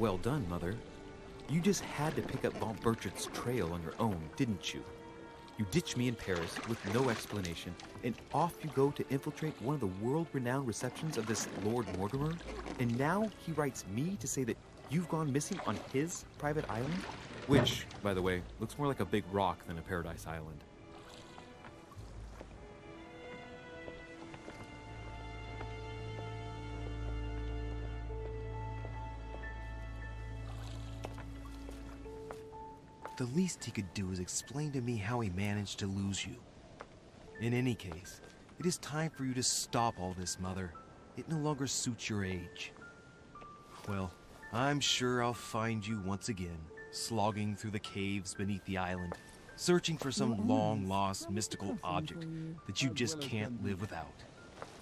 Well done, Mother. You just had to pick up Von Burchett's trail on your own, didn't you? You ditch me in Paris with no explanation, and off you go to infiltrate one of the world-renowned receptions of this Lord Mortimer? And now he writes me to say that you've gone missing on his private island? Which, by the way, looks more like a big rock than a paradise island. The least he could do is explain to me how he managed to lose you. In any case, it is time for you to stop all this, Mother. It no longer suits your age. Well, I'm sure I'll find you once again, slogging through the caves beneath the island, searching for some long-lost mystical object that you just can't live without.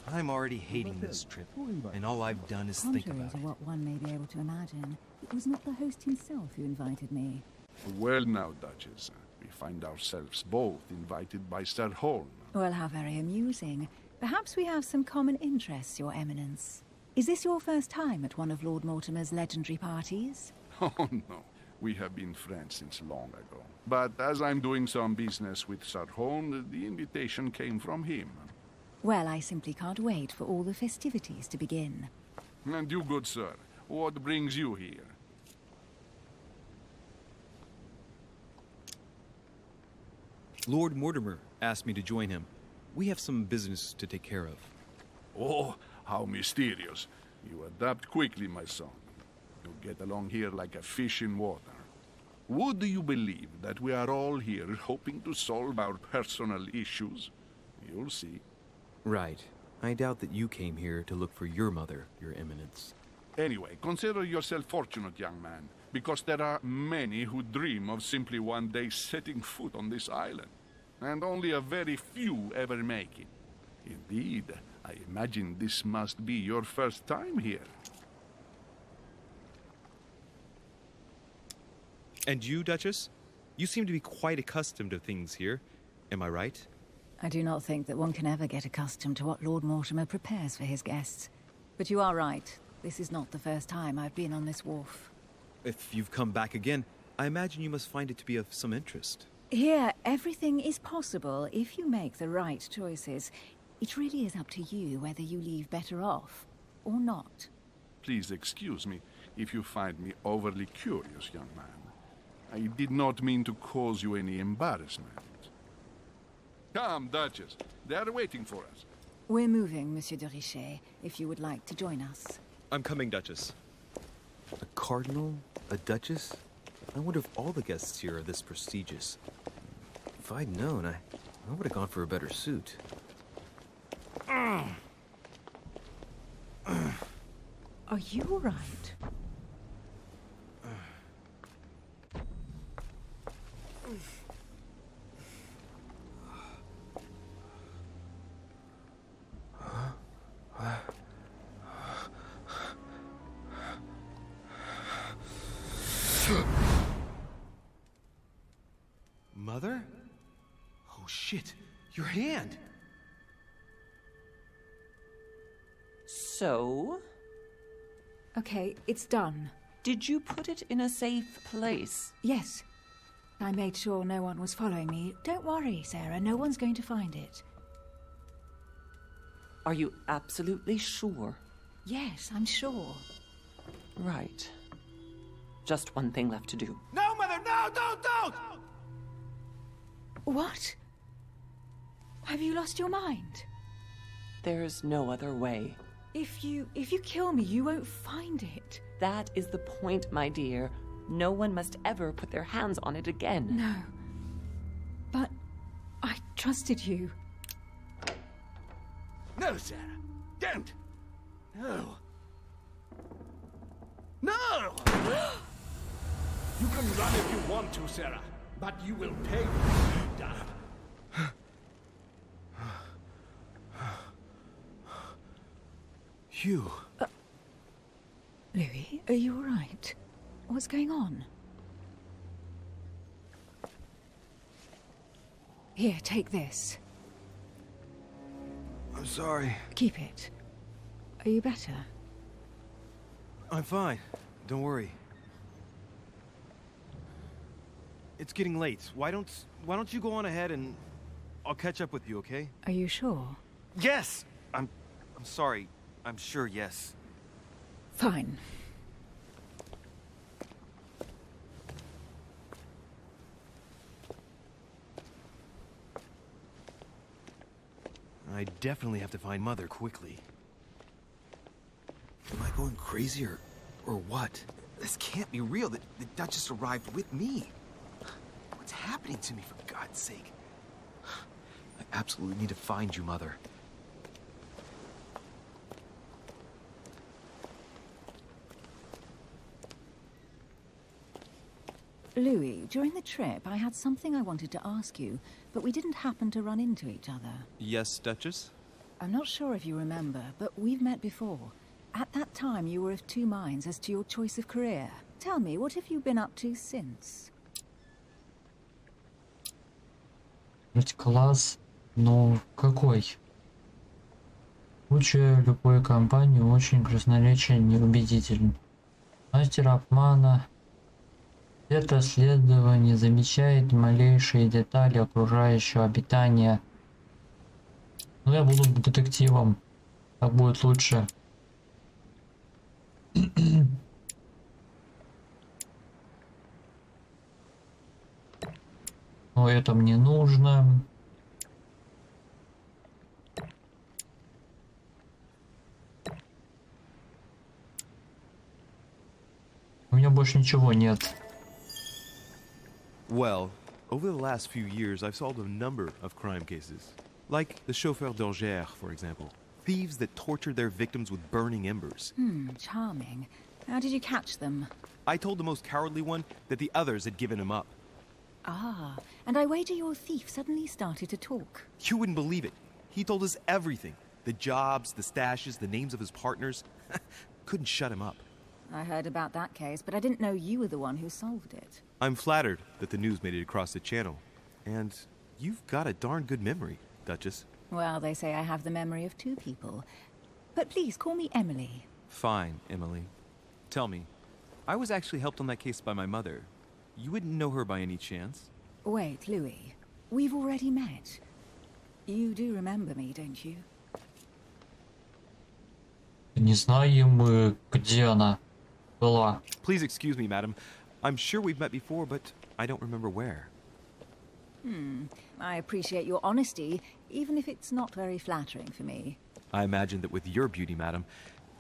I'm already hating this trip, and all I've done is think Contrary about to it. what one may be able to imagine, it was not the host himself who invited me. Well now, Duchess, we find ourselves both invited by Sir Holm. Well, how very amusing. Perhaps we have some common interests, Your Eminence. Is this your first time at one of Lord Mortimer's legendary parties? Oh no, we have been friends since long ago. But as I'm doing some business with Sir Holm, the invitation came from him. Well, I simply can't wait for all the festivities to begin. And you, good sir, what brings you here? Lord Mortimer asked me to join him. We have some business to take care of. Oh, how mysterious. You adapt quickly, my son. You get along here like a fish in water. Would you believe that we are all here hoping to solve our personal issues? You'll see. Right. I doubt that you came here to look for your mother, Your Eminence. Anyway, consider yourself fortunate, young man, because there are many who dream of simply one day setting foot on this island, and only a very few ever make it. Indeed, I imagine this must be your first time here. And you, Duchess? You seem to be quite accustomed to things here. Am I right? I do not think that one can ever get accustomed to what Lord Mortimer prepares for his guests. But you are right. This is not the first time I've been on this wharf. If you've come back again, I imagine you must find it to be of some interest. Here, everything is possible if you make the right choices. It really is up to you whether you leave better off or not. Please excuse me if you find me overly curious, young man. I did not mean to cause you any embarrassment. Come, Duchess. They are waiting for us. We're moving, Monsieur de Richet, if you would like to join us. I'm coming, Duchess. A cardinal? A duchess? I wonder if all the guests here are this prestigious. If I'd known, I would have gone for a better suit. Are you all right? Mother? Oh shit, your hand! So, Okay, it's done. did you put it in a safe place? Yes. I made sure no one was following me. Don't worry, Sarah, no one's going to find it. Are you absolutely sure? Yes, I'm sure. Right. Just one thing left to do. No, Mother, no, don't! What? Have you lost your mind? There's no other way. If you kill me, you won't find it. That is the point, my dear. No one must ever put their hands on it again. No. But I trusted you. No, Sarah. Don't. No. No! You can run if you want to, Sarah, but you will pay when you die. Hugh. Louis, are you all right? What's going on? Here, take this. I'm sorry. Keep it. Are you better? I'm fine. Don't worry. it's getting late. Why don't you go on ahead and I'll catch up with you, okay? Are you sure? Yes! I'm sorry. I'm sure, yes. Fine. I definitely have to find Mother quickly. Am I going crazy or what? This can't be real. The Duchess arrived with me. What's happening to me, for God's sake? I absolutely need to find you, Mother. Louis, during the trip, I had something I wanted to ask you, but we didn't happen to run into each other. Yes, Duchess? I'm not sure if you remember, but we've met before. At that time, you were of two minds as to your choice of career. Tell me, what have you been up to since? Класс, но какой? Случай любой компании очень красноречен и убедителен. Мастер обмана. Это следование замечает малейшие детали окружающего обитания. Ну, я буду детективом. Так будет лучше. Но это мне нужно. У меня больше ничего нет. Well, over the last few years, I've solved a number of crime cases. Like the chauffeur d'Angers, for example. Thieves that tortured their victims with burning embers. Charming. How did you catch them? I told the most cowardly one that the others had given him up. Ah, and I wager your thief suddenly started to talk. You wouldn't believe it. He told us everything. The jobs, the stashes, the names of his partners. Couldn't shut him up. I heard about that case, but I didn't know you were the one who solved it. I'm flattered that the news made it across the channel. And you've got a darn good memory, Duchess. Well, they say I have the memory of two people. But please, call me Emily. Fine, Emily. Tell me, I was actually helped on that case by my mother. You wouldn't know her by any chance? Wait, Louis. We've already met. You do remember me, don't you? Не знаем мы, где она была. Please excuse me, madam. I'm sure we've met before, but I don't remember where. I appreciate your honesty, even if it's not very flattering for me. I imagine that with your beauty, madam,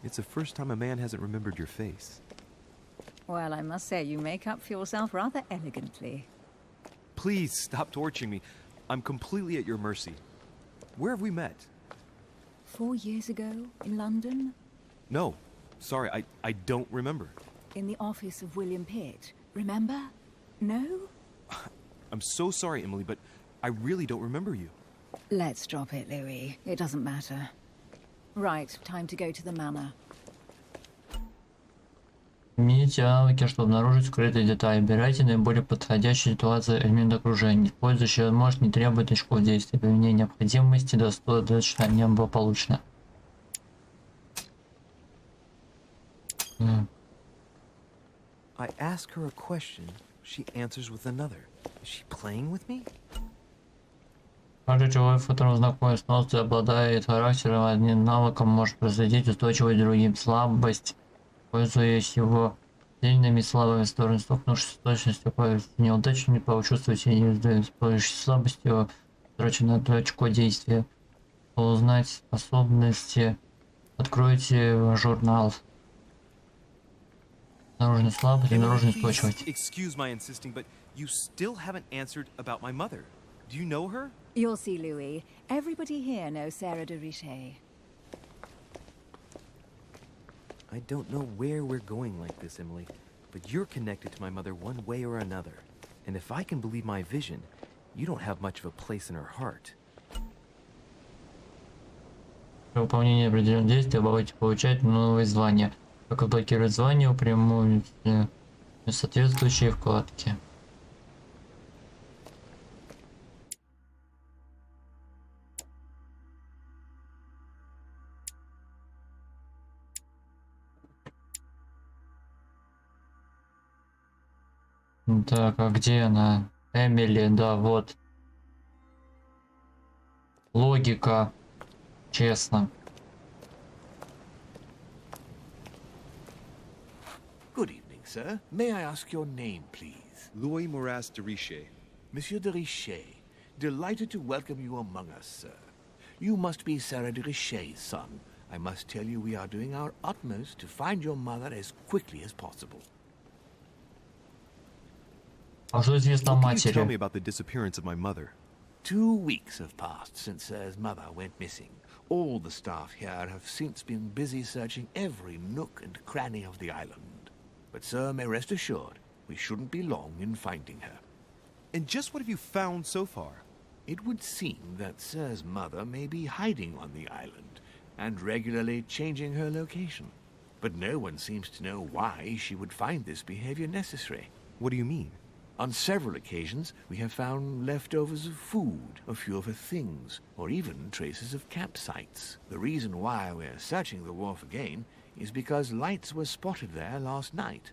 it's the first time a man hasn't remembered your face. Well, I must say you make up for yourself rather elegantly. Please stop torturing me. I'm completely at your mercy. Where have we met? 4 years ago, in London? No. Sorry, I don't remember. In the office of William Pitt. Remember? No? I'm so sorry, Emily, but I really don't remember you. Let's drop it, Louis. It doesn't matter. Right, time to go to the manor. Примените навыки, чтобы обнаружить скрытые детали. Выбирайте наиболее подходящие ситуации элемент окружения. Использующий может не требовать очков действия. Применение необходимости достаточно неблагополучно. I ask her a question, she answers with another. Is she playing with me? Каждый человек, с которым знакомится, обладает характером, одним навыком может производить устойчивость другим. Слабость, пользуясь его сильными и слабыми сторонами, столкнувшись с точностью, неудачно не почувствовать и не использующей слабостью, трачу на то очко действия. Узнать способности. Откройте журнал. Наружная слабость и наружная устойчивость. Excuse my insisting, but you still haven't answered about my mother. Do you know her? You'll see, Louis. Everybody here knows Sarah de Richet. I don't know where we're going like this, Emily, but you're connected to my mother one way or another. And if I can believe my vision, you don't have much of a place in her heart. При выполнении определенных действий добавайте получать новые звания. Как блокировать звания, упрямуйте соответствующие вкладки. Так, а где она? Эмили, да, вот. Логика, честно. Good evening, sir. May I ask your name, please? Louis Moras de Riche. Monsieur de Richet. Delighted to welcome you among us, sir. You must be Sarah de Richet's son. I must tell you we are doing our utmost to find your mother as quickly as possible. А что известно о What can you tell me матери? about the disappearance of my mother? 2 weeks have passed since Sir's mother went missing. All the staff here have since been busy searching every nook and cranny of the island. But Sir may rest assured, we shouldn't be long in finding her. And just what have you found so far? It would seem that Sir's mother may be hiding on the island and regularly changing her location. But no one seems to know why she would find this behavior necessary. What do you mean? On several occasions, we have found leftovers of food, a few of her things, or even traces of campsites. The reason why we're searching the wharf again is because lights were spotted there last night.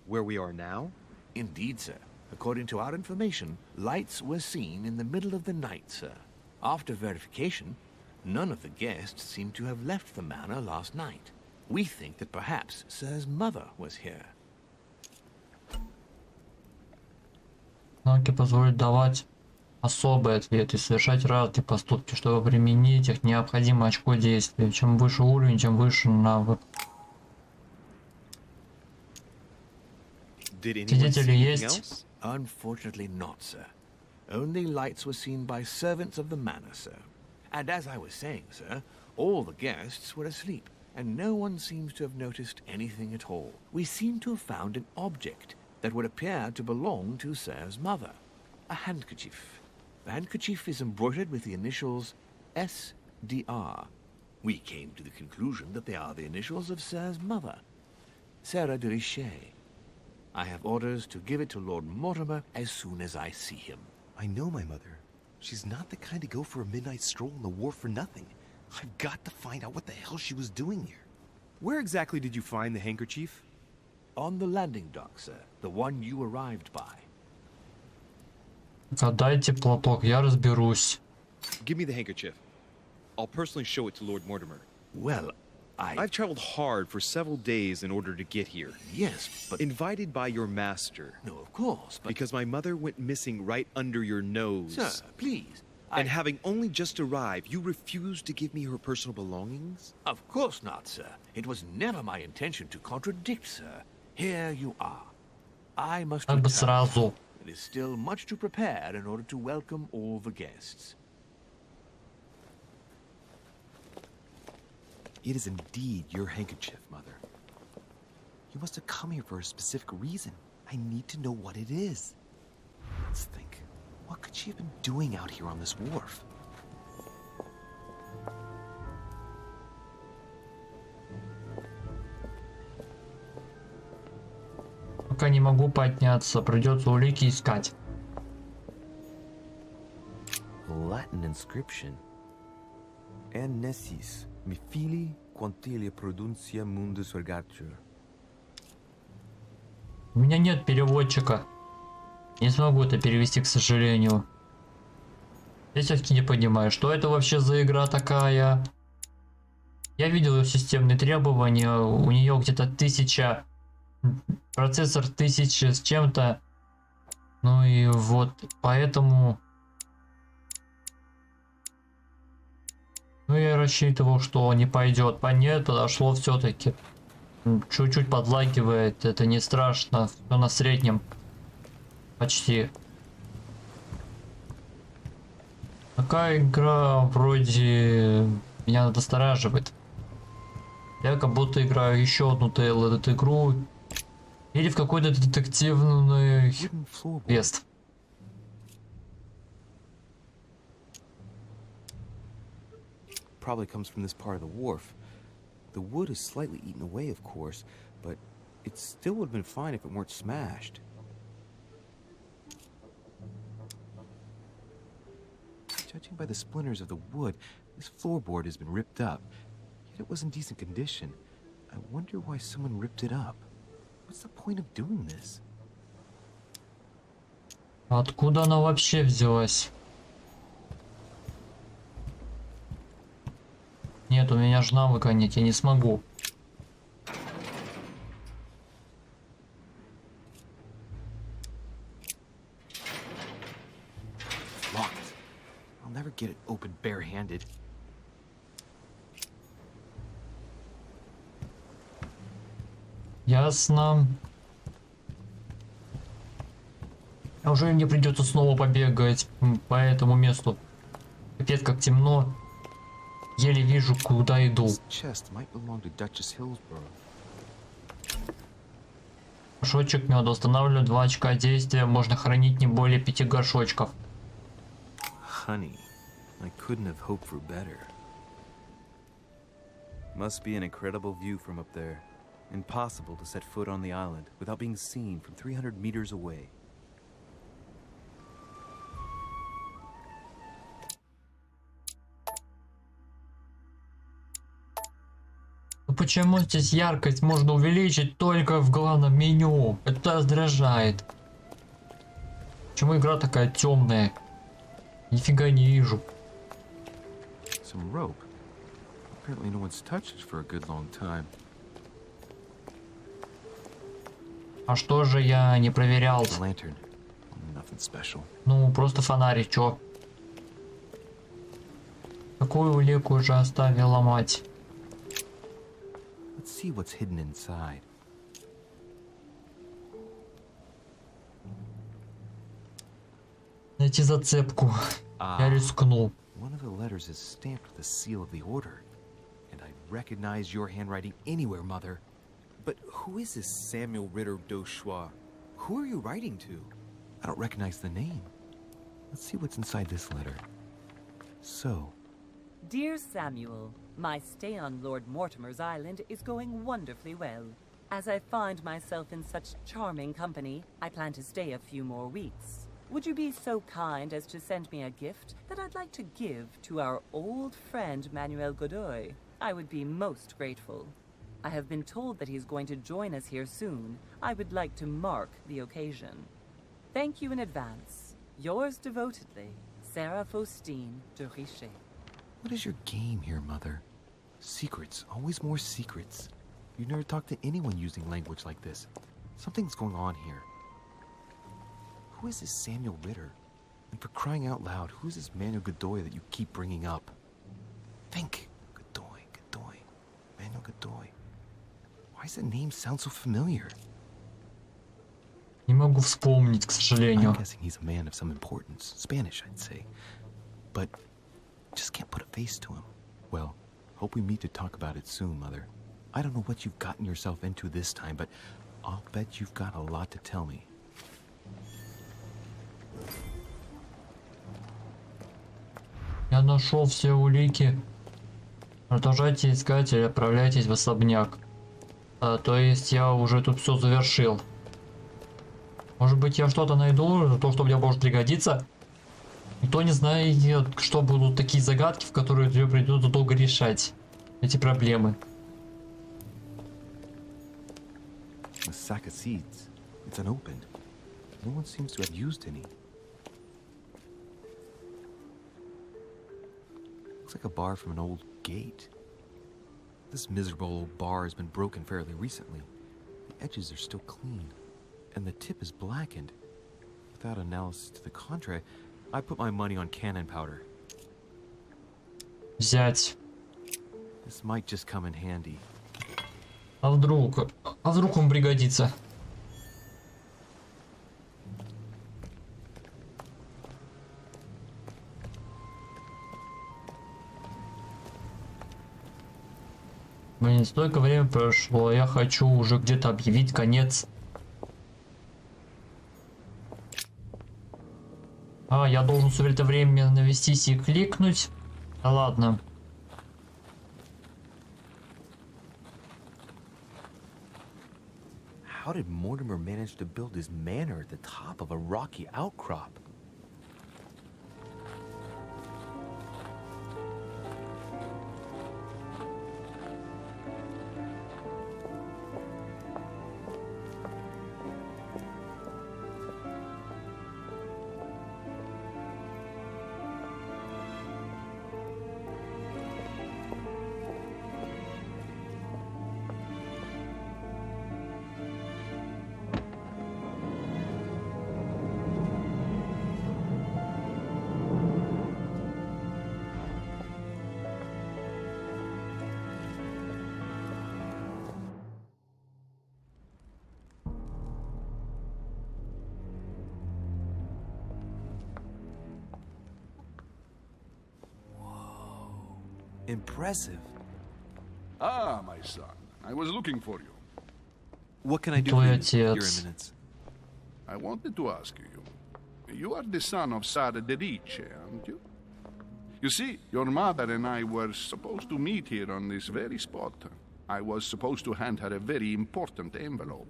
Where we are now? Indeed, sir. According to our information, lights were seen in the middle of the night, sir. After verification, none of the guests seem to have left the manor last night. We think that perhaps Sir's mother was here. Знаки позволят давать особые ответы, совершать разные поступки. Чтобы применить их, необходимо очко действия. Чем выше уровень, тем выше навык. Did anyone Свидетели see anything есть? else? Unfortunately not, sir. Only lights were seen by servants of the manor, sir. And as I was saying, sir, all the guests were asleep, and no one seems to have noticed anything at all. We seem to have found an object that would appear to belong to Sir's mother. A handkerchief. The handkerchief is embroidered with the initials SDR. We came to the conclusion that they are the initials of Sir's mother, Sarah de Richet. I have orders to give it to Lord Mortimer as soon as I see him. I know my mother. She's not the kind to go for a midnight stroll on the wharf for nothing. I've got to find out what the hell she was doing here. Where exactly did you find the handkerchief? On the landing dock, sir. The one you arrived by. Отдайте платок, я разберусь. Give me the handkerchief. I'll personally show it to Lord Mortimer. Well, I've traveled hard for several days in order to get here. Yes, but... Invited by your master. No, of course, but... Because my mother went missing right under your nose. Sir, please. And having only just arrived, you refused to give me her personal belongings? Of course not, sir. It was never my intention to contradict, sir. Here you are. I must Как бы return. сразу. It is still much to prepare in order to welcome all the guests. It is indeed your handkerchief, Mother. You must have come here for a specific reason. I need to know what it is. Let's think. What could she have been doing out here on this wharf? Пока не могу подняться, придется улики искать. Latin inscription. Annesis, mi fili quantilia produncia mundus vergatur. У меня нет переводчика. Не смогу это перевести, к сожалению. Я все-таки не понимаю, что это вообще за игра такая. Я видел системные требования, у нее где-то 1000, процессор 1000 с чем-то. Ну и вот поэтому... Ну я рассчитывал, что не пойдет. Нет, подошло все-таки. Чуть-чуть подлагивает, это не страшно, все на среднем. Почти. Такая игра вроде меня настораживает. Я как будто играю еще одну эту игру. Или в какой-то детективный квест. Probably comes from this part of the wharf. The wood is slightly eaten away, of course, but it still would have been fine if it weren't smashed. Judging by the splinters of the wood, this floorboard has been ripped up. Yet it was in decent condition. I wonder why someone ripped it up. What's the point of doing this? Откуда она вообще взялась? Нет, у меня же навыка нет, я не смогу. Locked. I'll never get it open barehanded. Ясно. А уже мне придется снова побегать по этому месту. Капец, как темно. Еле вижу, куда иду. This chest might belong to Duchess Hillsborough. Горшочек меда. Устанавливаю 2 очка действия. Можно хранить не более 5 горшочков. Honey, I couldn't have hoped for better. Must be an incredible view from up there. Impossible to set foot on the island without being seen from 300 meters away. Ну почему здесь яркость можно увеличить только в главном меню? Это раздражает. Почему игра такая темная? Нифига не вижу. Some rope. Apparently no one's touched it for a good long time. А что же я не проверял? A lantern. Nothing special. Ну, просто фонарик, чё? Какую улику уже оставила мать? Let's see what's hidden inside. Найти зацепку. Я рискну. One of the letters is stamped with the seal of the order. And I recognize your handwriting anywhere, Mother. But who is this Samuel Ritter d'Auchois? Who are you writing to? I don't recognize the name. Let's see what's inside this letter. So, Dear Samuel, my stay on Lord Mortimer's island is going wonderfully well. As I find myself in such charming company, I plan to stay a few more weeks. Would you be so kind as to send me a gift that I'd like to give to our old friend Manuel Godoy? I would be most grateful. I have been told that he's going to join us here soon. I would like to mark the occasion. Thank you in advance. Yours devotedly, Sarah Faustine de Richet. what is your game here, Mother? Secrets, always more secrets. You never talk to anyone using language like this. Something's going on here. Who is this Samuel Ritter? And for crying out loud, who's this Manuel Godoy that you keep bringing up? Think. Godoy. Manuel Godoy. Why does the name sound so familiar? Не могу вспомнить, к I'm сожалению. guessing he's a man of some importance. Spanish, I'd say. But just can't put a face to him. Well, hope we meet to talk about it soon, Mother. I don't know what you've gotten yourself into this time, but I'll bet you've got a lot to tell me. Я нашел все улики. Продолжайте искать или отправляйтесь в особняк. То есть я уже тут все завершил. Может быть, я что-то найду, то, что мне может пригодиться. Никто не знает, что будут такие загадки, в которые тебе придется долго решать эти проблемы. A sack of seeds. It's unopened. No one seems to have used any. Looks like a bar from an old gate. This miserable old bar has been broken fairly recently. The edges are still clean, and the tip is blackened. Without analysis to the contrary, I put my money on cannon powder. Взять. This might just come in handy. А вдруг он пригодится? Блин, столько времени прошло, я хочу уже где-то объявить конец. Я должен все это время навестись и кликнуть. Да ладно. How did Mortimer manage to build his manor at the top of a rocky outcrop? Impressive. Ah, my son, I was looking for you. What can I do Твой for you, Your отец. Eminence? I wanted to ask you. You are the son of Sara de Rice, aren't you? You see, your mother and I were supposed to meet here on this very spot. I was supposed to hand her a very important envelope.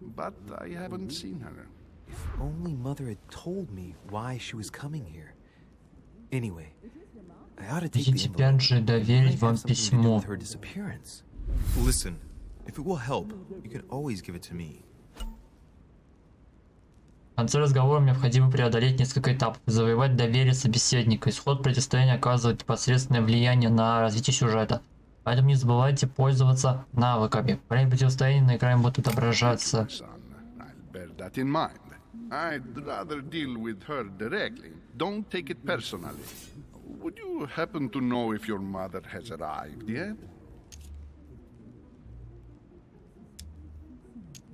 But I haven't seen her. If only Mother had told me why she was coming here. Anyway, I ought to take the И теперь же доверить вам письмо. with her disappearance. Listen, if it will help, you can always give it to me. В конце разговора необходимо преодолеть несколько этапов, завоевать доверие собеседника. Исход противостояния оказывает непосредственное влияние на развитие сюжета. Поэтому не забывайте пользоваться навыками. Время противостояния на экране будет отображаться. Son, I'll bear that in mind. I'd rather deal with her directly. Don't take it personally. Would you happen to know if your mother has arrived yet?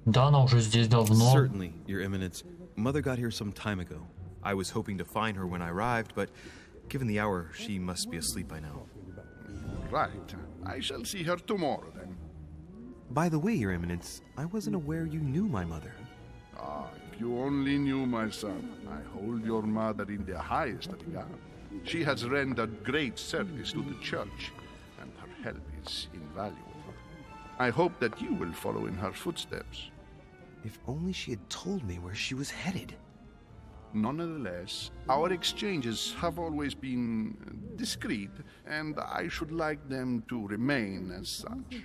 Да, она уже здесь давно. Certainly, Your Eminence. Mother got here some time ago. I was hoping to find her when I arrived, but given the hour, she must be asleep by now. Right. I shall see her tomorrow then. By the way, Your Eminence, I wasn't aware you knew my mother. Ah, if you only knew, my son. I hold your mother in the highest regard. She has rendered great service to the church, and her help is invaluable. I hope that you will follow in her footsteps. If only she had told me where she was headed. Nonetheless, our exchanges have always been discreet, and I should like them to remain as such.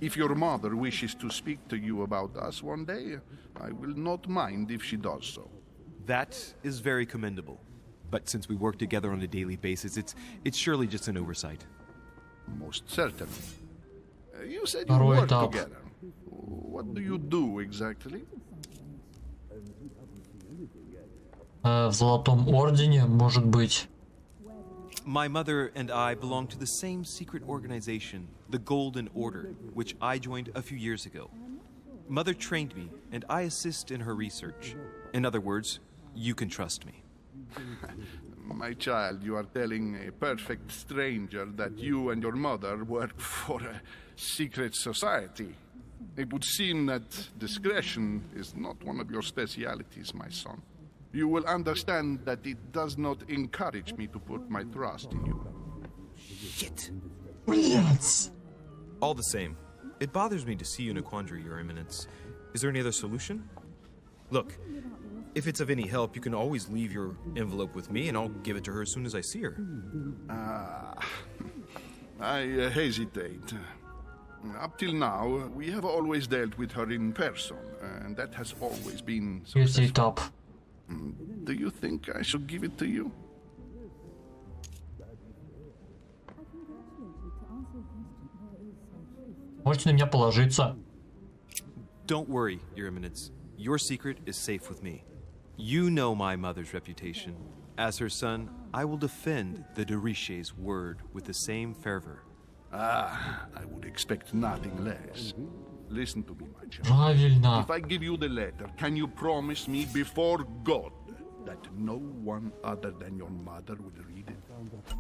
If your mother wishes to speak to you about us one day, I will not mind if she does so. That is very commendable. But since we work together on a daily basis, it's surely just an oversight. Most certainly. You said you Второй work этап. together. What do you do exactly? В Золотом Ордене, может быть. My mother and I belong to the same secret organization, the Golden Order, which I joined a few years ago. Mother trained me, and I assist in her research. In other words, you can trust me. My child, you are telling a perfect stranger that you and your mother work for a secret society. It would seem that discretion is not one of your specialities, my son. You will understand that it does not encourage me to put my trust in you. Shit. Блять. All the same, it bothers me to see you in a quandary, Your Eminence. Is there any other solution? Look, if it's of any help, you can always leave your envelope with me, and I'll give it to her as soon as I see her. I hesitate. Up till now, we have always dealt with her in person, and that has always been Третий successful. этап. Do you think I should give it to you? Можете на меня положиться. Don't worry, Your Eminence. Your secret is safe with me. You know my mother's reputation. As her son, I will defend the de Riche's word with the same fervor. Ah, I would expect nothing less. Listen to me, my child. Правильно. If I give you the letter, can you promise me before God that no one other than your mother will read it?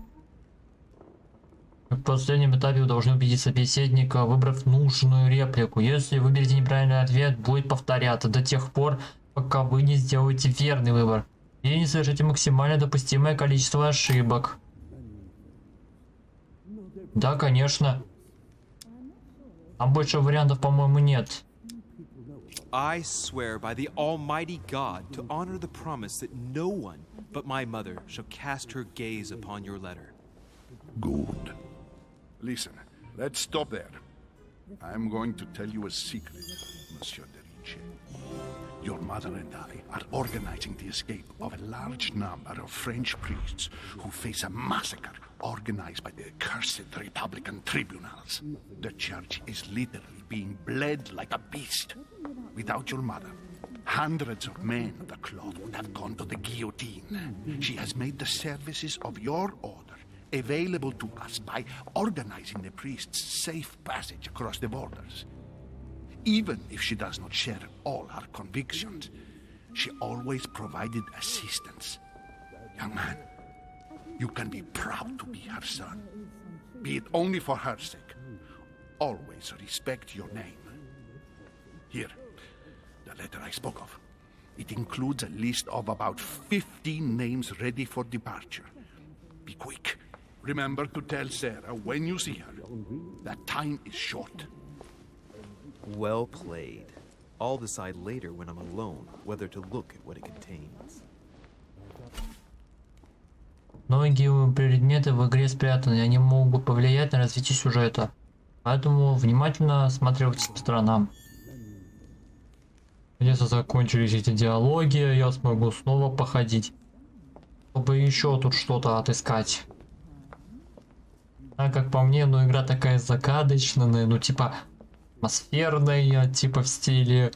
В последнем этапе вы должны убедить собеседника, выбрав нужную реплику. Если выберете неправильный ответ, будет повторяться до тех пор, пока вы не сделаете верный выбор. И не совершите максимально допустимое количество ошибок. Да, конечно. Там больше вариантов, по-моему, нет. I swear by the Almighty God to honor the promise that no one but my mother shall cast her gaze upon your letter. Good. Listen, let's stop there. I'm going to tell you a secret, Monsieur de Riche. Your mother and I are organizing the escape of a large number of French priests who face a massacre organized by the accursed Republican tribunals. The church is literally being bled like a beast. Without your mother, hundreds of men of the cloth would have gone to the guillotine. She has made the services of your order available to us by organizing the priests' safe passage across the borders. Even if she does not share all our convictions, she always provided assistance. Young man, you can be proud to be her son. be it only for her sake. Always respect your name. Here, the letter I spoke of. It includes a list of about 15 names ready for departure. Be quick. Remember to tell Sarah when you see her that time is short. Well played. I'll decide later when I'm alone whether to look at what it contains. Многие предметы в игре спрятаны, они могут повлиять на развитие сюжета. Поэтому внимательно осматривайтесь по сторонам. Если закончились эти диалоги, я смогу снова походить, чтобы еще тут что-то отыскать. А как по мне, ну игра такая загадочная, ну типа атмосферная, типа в стиле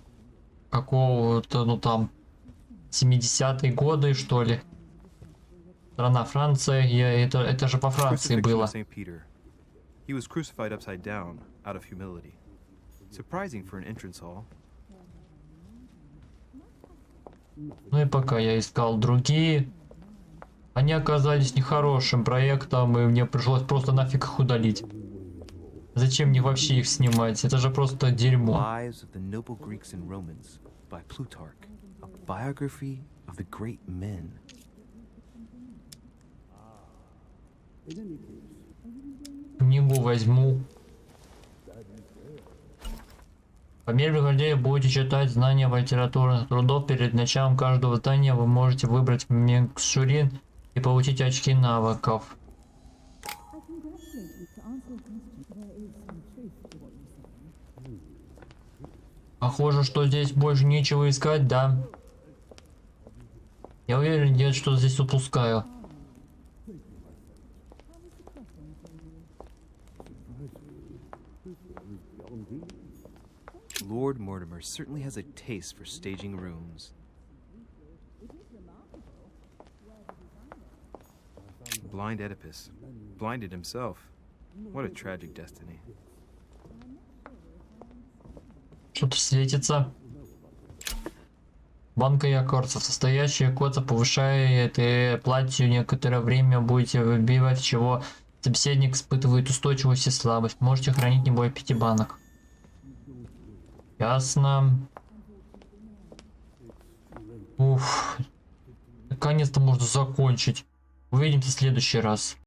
какого-то, ну там 70-е годы, что ли. Страна Франция, это же по Франции было. He was crucified upside down, out of humility. Surprising for an entrance hall. Ну и пока я искал другие, они оказались нехорошим проектом, и мне пришлось просто нафиг их удалить. Зачем мне вообще их снимать? Это же просто дерьмо. Lives of the Noble Greeks and Romans by Plutarch, a biography of the great men. Книгу возьму. По мере прохождения будете читать знания литературных трудов. Перед началом каждого здания вы можете выбрать микшурин и получить очки навыков. Похоже, что здесь больше нечего искать, да? Я уверен, я что-то здесь упускаю. Lord Mortimer certainly has a taste for staging rooms. Blind Oedipus. Blinded himself. What a tragic destiny. Что-то светится. Банка якорцев. Состоящая коца повышает и платью некоторое время будете выбивать, чего собеседник испытывает устойчивость и слабость. Можете хранить не более 5 банок. Ясно. Уф. Наконец-то можно закончить. Увидимся в следующий раз.